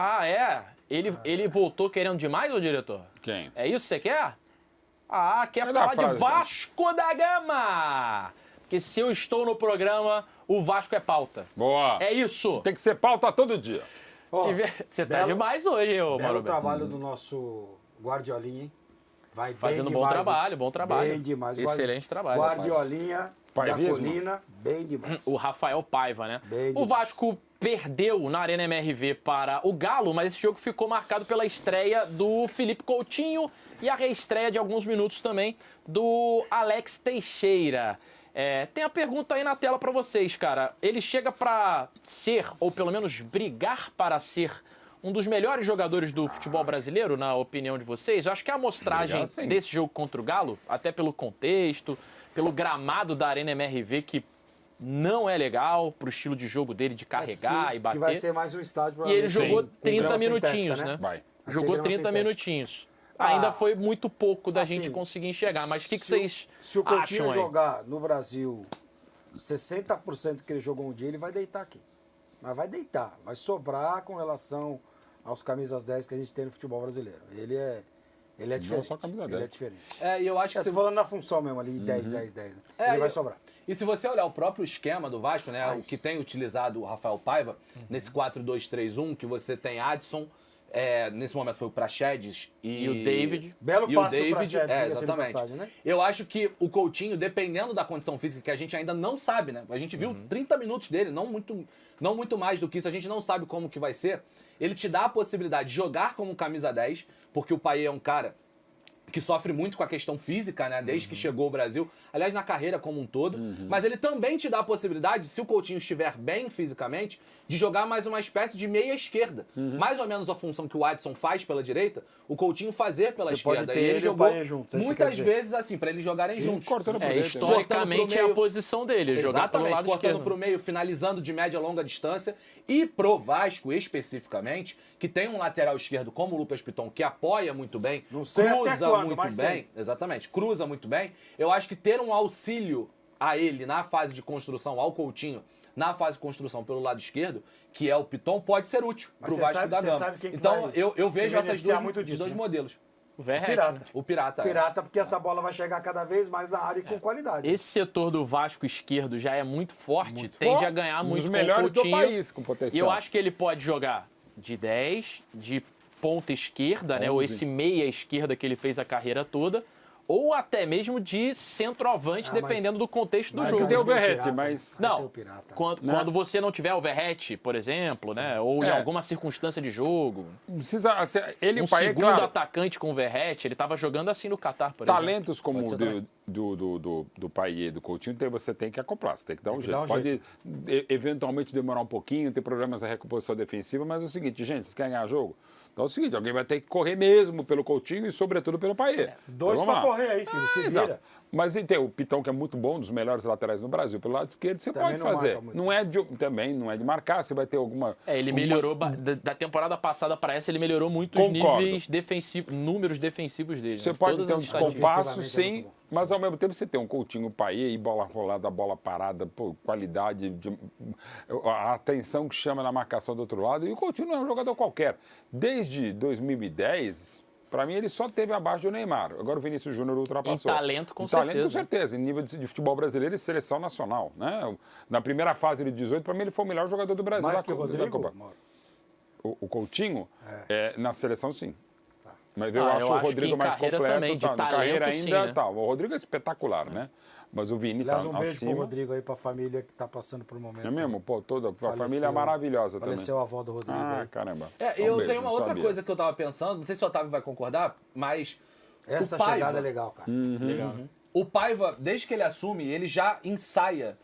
Ah, é? Ele voltou querendo demais, ô diretor? Quem? É isso que você quer? Ah, quer Mas falar a de frase, Vasco da Gama! Porque se eu estou no programa, o Vasco é pauta. Boa. É isso. Tem que ser pauta todo dia. Ó, Você tá demais hoje, hein, ô belo Mauro Beto? trabalho do nosso Guardiolinha, hein? Vai bem Fazendo demais, bom trabalho. Bem demais. Excelente trabalho. Guardiolinha da Paivismo. Colina, bem demais. O Rafael Paiva, né? Bem O demais. Vasco perdeu na Arena MRV para o Galo, mas esse jogo ficou marcado pela estreia do Felipe Coutinho e a reestreia de alguns minutos também do Alex Teixeira. Tem a pergunta aí na tela para vocês, cara. Ele chega para ser, ou pelo menos brigar para ser, um dos melhores jogadores do futebol brasileiro, na opinião de vocês? Eu acho que a amostragem desse jogo contra o Galo, até pelo contexto, pelo gramado da Arena MRV, que não é legal pro estilo de jogo dele de carregar e diz bater. que vai ser mais um estádio. E ele jogou com 30 grama minutinhos, sintética, né? Vai. Jogou grama 30 sintética. minutinhos. Ainda foi muito pouco da assim, gente conseguir enxergar. Mas o que vocês Se o Coutinho acham aí? jogar no Brasil 60% que ele jogou um dia, ele vai deitar aqui. Mas vai deitar. Vai sobrar com relação aos camisas 10 que a gente tem no futebol brasileiro. Ele é diferente. só camisa 10. Ele é diferente. E eu acho que Eu tô falando na função mesmo ali, de 10, 10, 10. Né? Ele vai sobrar. E se você olhar o próprio esquema do Vasco, né, o que tem utilizado o Rafael Paiva, nesse 4-2-3-1, que você tem Adson, nesse momento foi o Praxedes E o David. Belo e passo o David, do Praxedes, diga-se de exatamente. passagem, né? Eu acho que o Coutinho, dependendo da condição física, que a gente ainda não sabe, né? A gente viu 30 minutos dele, não muito mais do que isso, a gente não sabe como que vai ser. Ele te dá a possibilidade de jogar como camisa 10, porque o Payet é um cara que sofre muito com a questão física, né? Desde que chegou ao Brasil. Aliás, na carreira como um todo. Mas ele também te dá a possibilidade, se o Coutinho estiver bem fisicamente, de jogar mais uma espécie de meia esquerda. Mais ou menos a função que o Adson faz pela direita, o Coutinho fazer pela Você pode esquerda. ter E ele ele e o jogou Payet juntos, é isso que você quer muitas dizer. vezes assim, para eles jogarem juntos. Cortando pro dentro. Historicamente é a meio. posição dele, jogar pelo Exatamente, lado cortando esquerdo. pro meio, finalizando de média a longa distância. E pro Vasco, especificamente, que tem um lateral esquerdo como o Lucas Piton, que apoia muito bem, Não sei até cruza quando, muito mas bem. tem. Exatamente, cruza muito bem. Eu acho que ter um auxílio a ele na fase de construção, ao Coutinho, na fase de construção pelo lado esquerdo, que é o Piton, pode ser útil Mas pro você Vasco sabe- da você Gama. sabe quem que Então, vai eu se vejo beneficiar muito esses disso, dois né? modelos. O Verratti, Pirata. né? O Pirata. Pirata, porque essa bola vai chegar cada vez mais na área e com qualidade. Esse setor do Vasco esquerdo já é muito forte, Muito tende forte, a ganhar um muito dos com o melhores do Coutinho. país, com E potencial. eu acho que ele pode jogar de 10, de ponta esquerda, né? Ou 11. esse meia esquerda que ele fez a carreira toda, ou até mesmo de centroavante, dependendo do contexto do Mas jogo. aí Deu o tem Verratti, pirata, mas- né? Não, Tem o pirata. Quando você não tiver o Verratti, por exemplo, né? Ou em É. alguma circunstância de jogo. Precisa, assim, ele e Um o Payet, segundo claro, atacante com o Verratti, ele estava jogando assim no Catar, por exemplo. talentos como Pode o ser também. do Payet e do Coutinho, você tem que acoplar, você tem que dar um que jeito. dar um Pode eventualmente demorar um pouquinho, ter problemas na recomposição defensiva, mas é o seguinte, gente, vocês querem ganhar jogo? Então é o seguinte, alguém vai ter que correr mesmo pelo Coutinho e sobretudo pelo Payet. Dois Então, pra vamos lá. correr aí, filho. Se Exato. vira. Mas e tem o Pitão, que é muito bom, um dos melhores laterais no Brasil, pelo lado esquerdo, você Também pode não fazer. marca muito. Também não é de marcar, você vai ter alguma... Ele alguma- melhorou, da temporada passada para essa, ele melhorou muito os Concordo. níveis defensivos, números defensivos dele. Você né? pode Todas ter um as estatísticas. descompasso, defensivamente é sim, muito bom. mas ao mesmo tempo você tem um Coutinho, Payet e bola rolada, bola parada, pô, qualidade, a atenção que chama na marcação do outro lado. E o Coutinho não é um jogador qualquer. Desde 2010, para mim, ele só teve abaixo do Neymar. Agora o Vinícius Júnior ultrapassou. Em talento, com Talento, com certeza. certeza. Em nível de futebol brasileiro e seleção nacional. Né? Na primeira fase de 18, para mim, ele foi o melhor jogador do Brasil. Mais da que o Copa- da Rodrigo? Copa. Mauro? O Coutinho, na seleção, sim. Tá. Mas eu Ah, acho eu o acho que Rodrigo em mais carreira completo. também, de tá, na talento, carreira sim, ainda né? tá. O Rodrigo é espetacular, né? Mas o Vini Aliás, tá um beijo acima. pro Rodrigo aí, pra família que tá passando por um momento. É mesmo? Pô, toda a Faleceu- família é maravilhosa também. Faleceu a avó do Rodrigo Ah, aí. caramba. Eu beijo, tenho uma não outra sabia. coisa que eu tava pensando, não sei se o Otávio vai concordar, mas Essa o Paiva, chegada é legal, cara. Legal. O Paiva, desde que ele assume, ele já ensaia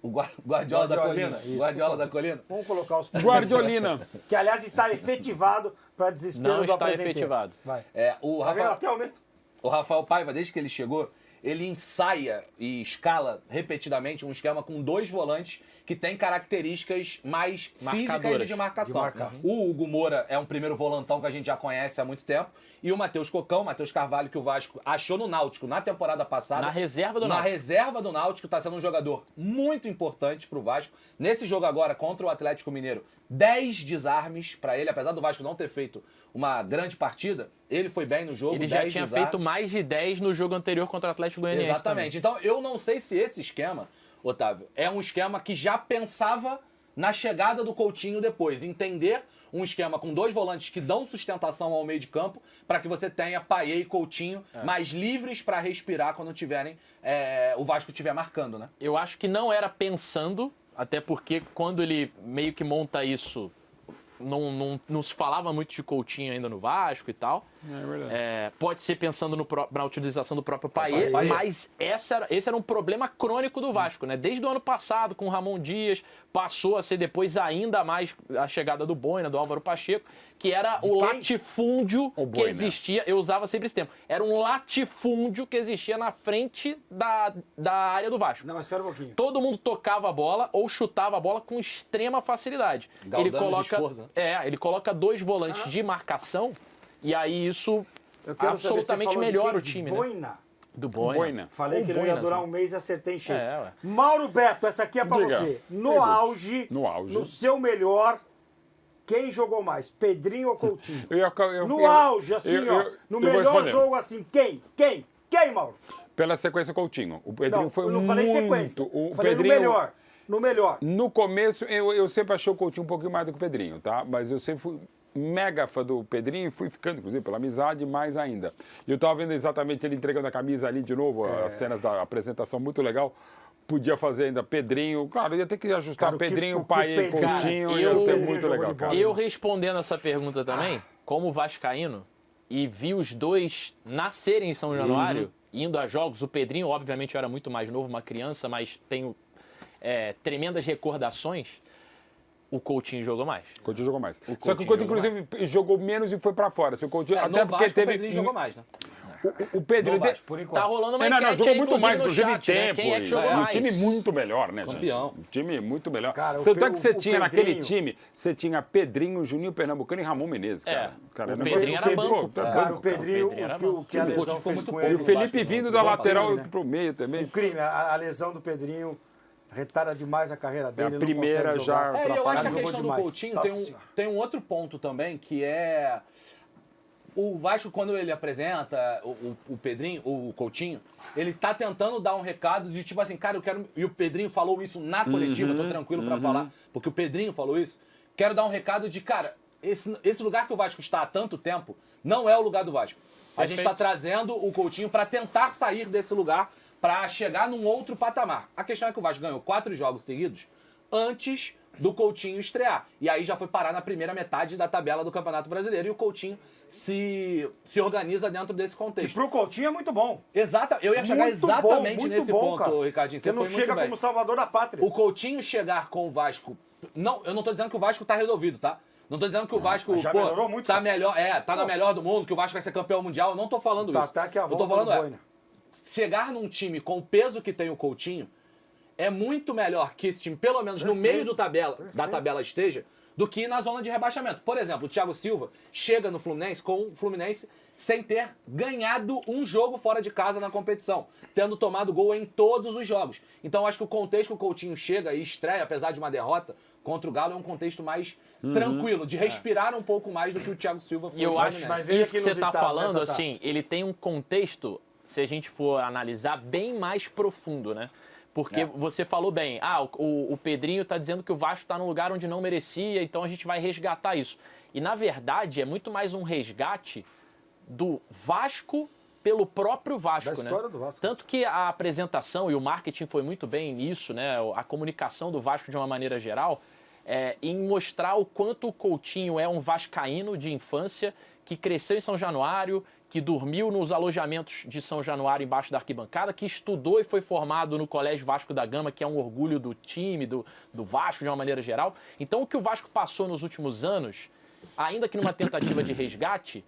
o Guardiola da Guardiolinha, Colina. isso, Guardiola por da favor. Colina. Vamos colocar os... Guardiolina. Que, aliás, está efetivado para desespero Não do está apresenteiro. efetivado. Vai. O Tá vendo? Rafael, Até o momento. o Rafael Paiva, desde que ele chegou, ele ensaia e escala repetidamente um esquema com 2 volantes que tem características mais físicas Marcadoras. e de marcação. De marcar. O Hugo Moura é um primeiro volantão que a gente já conhece há muito tempo. E o Matheus Cocão, Matheus Carvalho, que o Vasco achou no Náutico na temporada passada. Na reserva do Na Náutico. reserva do Náutico, está sendo um jogador muito importante pro Vasco. Nesse jogo agora contra o Atlético Mineiro, 10 desarmes para ele, apesar do Vasco não ter feito uma grande partida, ele foi bem no jogo. Ele já 10 tinha desarmes. feito mais de 10 no jogo anterior contra o Atlético Goianiense. Exatamente. Então, eu não sei se esse esquema, Otávio, é um esquema que já pensava na chegada do Coutinho depois. Entender um esquema com 2 volantes que dão sustentação ao meio de campo para que você tenha Payet e Coutinho mais livres para respirar quando tiverem o Vasco estiver marcando, né? Eu acho que não era pensando, até porque quando ele meio que monta isso, não se falava muito de Coutinho ainda no Vasco e tal. É verdade. Pode ser pensando na utilização do próprio Payet, mas esse era um problema crônico do Vasco, né? Desde o ano passado, com o Ramon Dias, passou a ser depois ainda mais a chegada do Boina, do Álvaro Pacheco, que era o latifúndio que Boina. existia, eu usava sempre esse termo, era um latifúndio que existia na frente da área do Vasco. Não, mas espera um pouquinho. Todo mundo tocava a bola ou chutava a bola com extrema facilidade. Galdano de esforço, né? Ele coloca 2 volantes de marcação e aí isso Eu quero absolutamente saber, você falou melhora de o time, quem? né? Boina. Do Boina. Boina. Falei O que ele não ia Boina, durar sim. um mês e acertei em cheio. Ué. Mauro Beto, essa aqui é pra Diga. você. No Pergunte. auge, No auge. no seu melhor, quem jogou mais? Pedrinho ou Coutinho? No eu- auge, assim, eu- ó. eu No vou melhor responder. jogo, assim, quem? Quem, Mauro? Pela sequência Coutinho. O Pedrinho Não, foi eu não muito... falei sequência. O Falei Pedrinho, no melhor. No melhor. No começo, eu sempre achei o Coutinho um pouquinho mais do que o Pedrinho, tá? Mas eu sempre fui mega fã do Pedrinho e fui ficando, inclusive, pela amizade, mais ainda. E eu tava vendo exatamente ele entregando a camisa ali de novo, as cenas da apresentação, muito legal. Podia fazer ainda Pedrinho, claro, ia ter que ajustar Cara, o que- Pedrinho, o que Payet e Pedrinho- Coutinho, Cara, ia eu- ser Pedrinho muito jogou legal, de cara. bola. Eu respondendo essa pergunta também, como vascaíno, e vi os dois nascerem em São Januário, indo a jogos, o Pedrinho, obviamente, eu era muito mais novo, uma criança, mas tenho tremendas recordações, o Coutinho jogou mais. O Coutinho jogou mais. Só que o Coutinho Coutinho, jogou inclusive, jogou menos e foi pra fora. Se o Coutinho, No até porque Vasco, teve... o Pedrinho jogou mais, né? O Pedro... No Vasco, Por enquanto. Tá rolando uma Não, enquete jogou aí, muito mais, no inclusive, em chat, né? tempo. Quem é que e- jogou e mais? um time muito melhor, né, Campeão. gente? Um time muito melhor. Cara, Tanto é que você o tinha naquele Pedrinho- time, você tinha Pedrinho, Juninho Pernambucano e Ramon Menezes, cara. Cara, o negócio Pedrinho era assim, banco. pô, tá Cara, banco, o Pedrinho, Pedrinho era o que a bom. O lesão Coutinho foi fez muito com pouco E ele... o Felipe Vasco, vindo né? da Foi um lateral crime, né? pro meio também. Um crime. A lesão do Pedrinho retarda demais a carreira dele. A ele não primeira consegue já jogar. E eu acho que a Jogou questão do demais. Coutinho Nossa tem Senhora. tem um outro ponto também, que é o Vasco, quando ele apresenta o Pedrinho, o Coutinho, ele tá tentando dar um recado de tipo assim, cara, eu quero... E o Pedrinho falou isso na coletiva, eu tô tranquilo pra falar, porque o Pedrinho falou isso. Quero dar um recado de, cara, esse lugar que o Vasco está há tanto tempo não é o lugar do Vasco. A gente está trazendo o Coutinho para tentar sair desse lugar, para chegar num outro patamar. A questão é que o Vasco ganhou 4 jogos seguidos antes do Coutinho estrear. E aí já foi parar na primeira metade da tabela do Campeonato Brasileiro e o Coutinho se organiza dentro desse E contexto. pro Coutinho é muito bom. Eu ia chegar Muito bom, exatamente muito nesse bom, ponto, cara. Ricardinho. Você não foi muito chega bem. como salvador da pátria. O Coutinho chegar com o Vasco... Não, eu não tô dizendo que o Vasco tá resolvido, tá? Não tô dizendo que o Vasco, mas já melhorou muito, tá cara. melhor, tá na melhor do mundo, que o Vasco vai ser campeão mundial. Eu não tô falando isso. Tá que a Eu tô volta falando do Boina. chegar num time com o peso que tem o Coutinho é muito melhor que esse time, pelo menos no Perfeito. meio da tabela esteja, do que na zona de rebaixamento. Por exemplo, o Thiago Silva chega no Fluminense com o Fluminense sem ter ganhado um jogo fora de casa na competição, tendo tomado gol em todos os jogos. Então acho que o contexto que o Coutinho chega e estreia, apesar de uma derrota contra o Galo, é um contexto mais tranquilo, de respirar um pouco mais do que o Thiago Silva foi E eu no acho Fluminense. mas veja isso que que você está inusitado, falando, né, Tatá? assim, ele tem um contexto, se a gente for analisar, bem mais profundo, né? Porque você falou bem, o Pedrinho está dizendo que o Vasco está num lugar onde não merecia, então a gente vai resgatar isso. E, na verdade, é muito mais um resgate do Vasco pelo próprio Vasco, Da história do Vasco. Tanto que a apresentação e o marketing foi muito bem nisso, né? A comunicação do Vasco de uma maneira geral, em mostrar o quanto o Coutinho é um vascaíno de infância que cresceu em São Januário, que dormiu nos alojamentos de São Januário embaixo da arquibancada, que estudou e foi formado no Colégio Vasco da Gama, que é um orgulho do time, do Vasco de uma maneira geral. Então o que o Vasco passou nos últimos anos, ainda que numa tentativa de resgate,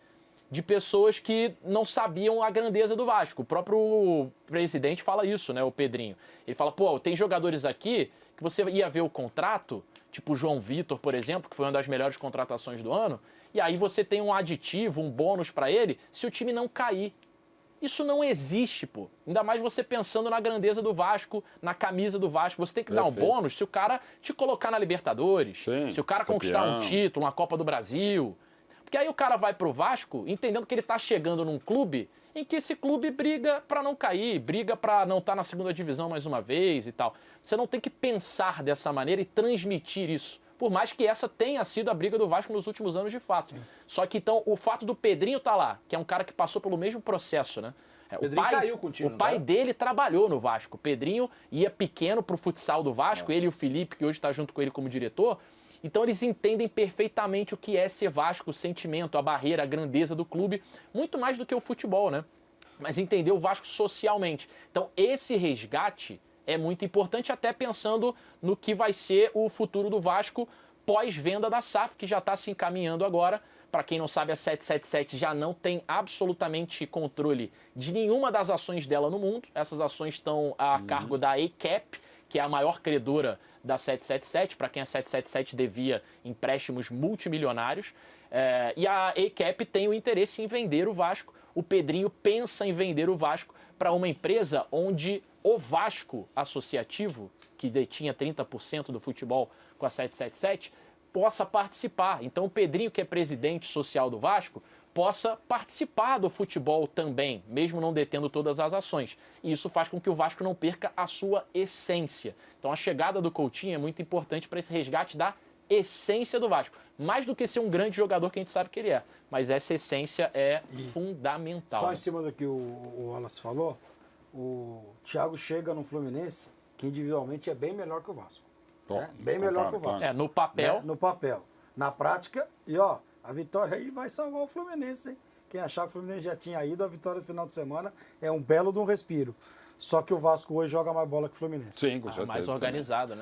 de pessoas que não sabiam a grandeza do Vasco. O próprio presidente fala isso, né, o Pedrinho. Ele fala, pô, tem jogadores aqui que você ia ver o contrato, tipo o João Vitor, por exemplo, que foi uma das melhores contratações do ano, e aí você tem um aditivo, um bônus para ele, se o time não cair. Isso não existe, pô. Ainda mais você pensando na grandeza do Vasco, na camisa do Vasco. Você tem que dar um bônus se o cara te colocar na Libertadores, Sim, se o cara conquistar um título, uma Copa do Brasil. Porque aí o cara vai pro Vasco entendendo que ele tá chegando num clube em que esse clube briga para não cair, briga para não estar na segunda divisão mais uma vez e tal. Você não tem que pensar dessa maneira e transmitir isso. Por mais que essa tenha sido a briga do Vasco nos últimos anos de fato. Sim. Só que então o fato do Pedrinho tá lá, que é um cara que passou pelo mesmo processo, né? Pedrinho caiu com o time, o pai dele trabalhou no Vasco. O Pedrinho ia pequeno pro futsal do Vasco, ele e o Felipe, que hoje está junto com ele como diretor. Então eles entendem perfeitamente o que é ser Vasco, o sentimento, a barreira, a grandeza do clube, muito mais do que o futebol, né? Mas entender o Vasco socialmente. Então esse resgate é muito importante, até pensando no que vai ser o futuro do Vasco pós-venda da SAF, que já está se encaminhando agora. Para quem não sabe, a 777 já não tem absolutamente controle de nenhuma das ações dela no mundo. Essas ações estão a cargo da ACAP, que é a maior credora da 777, para quem a 777 devia empréstimos multimilionários. E a ACAP tem o interesse em vender o Vasco. O Pedrinho pensa em vender o Vasco para uma empresa onde o Vasco Associativo, que detinha 30% do futebol com a 777, possa participar. Então o Pedrinho, que é presidente social do Vasco, possa participar do futebol também, mesmo não detendo todas as ações. E isso faz com que o Vasco não perca a sua essência. Então a chegada do Coutinho é muito importante para esse resgate da essência do Vasco. Mais do que ser um grande jogador que a gente sabe que ele é. Mas essa essência é fundamental. Só em cima do que o Wallace falou, o Thiago chega no Fluminense que individualmente é bem melhor que o Vasco. Né? Bem melhor que o Vasco. No papel. Né? No papel. Na prática, e ó, a vitória aí vai salvar o Fluminense, hein? Quem achava que o Fluminense já tinha ido, a vitória no final de semana é um belo de um respiro. Só que o Vasco hoje joga mais bola que o Fluminense. Sim, com certeza. Mais organizado, né?